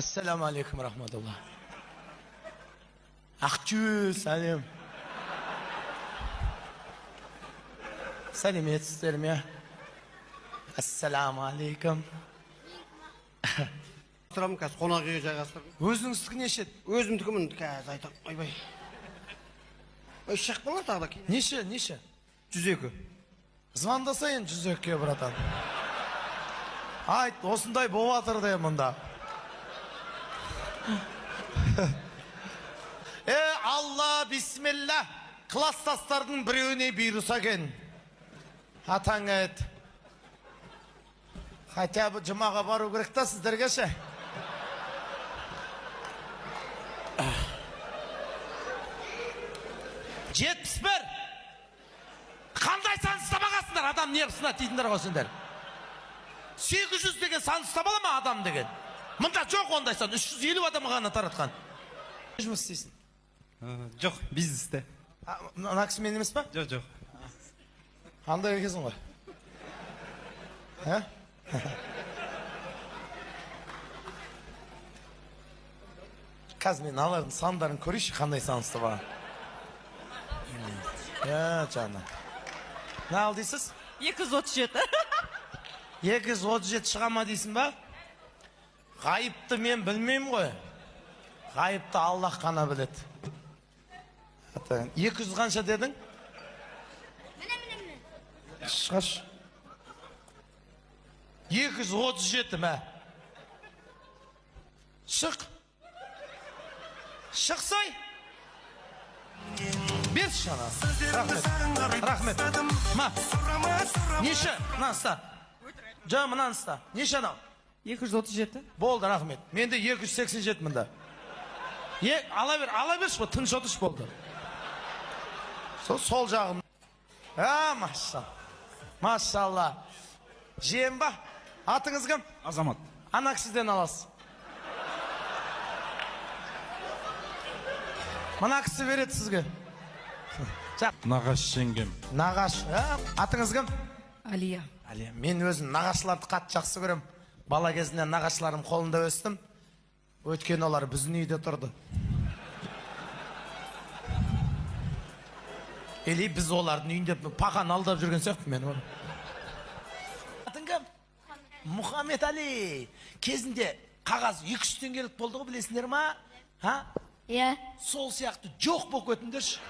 Assalamu alaikum rahmatullah. Aqchü salim. Salimetsiz ya. Assalamu alaikum. Sıram kas qonağa жайгастырдым. Өзіңіздікі неше? Өзімдікімін қазір айтам. Ойбай. Шық болар тағы да кейін. Неше? 102. Звондасайын 102-ге, братан. Айт, осындай болатыр де мұнда. Алла, бисмилла. Класстастардың біреуіне бұйырса екен. Атаң ет. Хотя бы жұмаға бару керек та сіздерге ше. Жетпіс бір. Қандай сан ұстамағасындар, адам не қысына дейтіндер қосыңдар. 800 деген сан ұстамалы ма адам деген? Мұнда жоқ ондай сан, 350 адам ғана таратқан. Не жұмыс істейсің? Жоқ, бизнесте. Мына кісі мен емес па? Жоқ. Қандай екенсің ғой? Қазір мен алардың сандарын көрейші, қандай сан ұстамаған. Жаны. Не ал дейсіз? 237. 237 шығама дейсің ба? Ғайыпты мен білмеймін ғой. Ғайыпты Аллах қана біледі. 200 қанша дедің? Шаш. 237 мә. Шық. Шықсай. Берші жана. Рахмет. Ма. Неше? Мынаны ұста. Жа, мынаны ұста. Неше анау? 237. Болды, рахмет. Менде 287 мында. Ала берші, тыныш отырш болды. Сол жағым. Машалла. Жиен ба? Атыңыз кім? Азамат. Ана кісіден аласыз. Мына кісі береді сізге. Нағаш жеңгем. Нағаш. Атыңыз кім? Алия. Алия. Мен өзім нағашыларды қатты жақсы көрем. Бала кезінен нағашыларым қолында өстім. Өткен олар біздің үйде тұрды. Или біз олардың үйінде пақан алдап жүрген сияқты мен. Атың кім? Мұхаммед Али. Кезінде қағаз 200 теңгелік болды ғой, білесіңдер ма? Иә. Сол сияқты жоқ болып өтіндерші.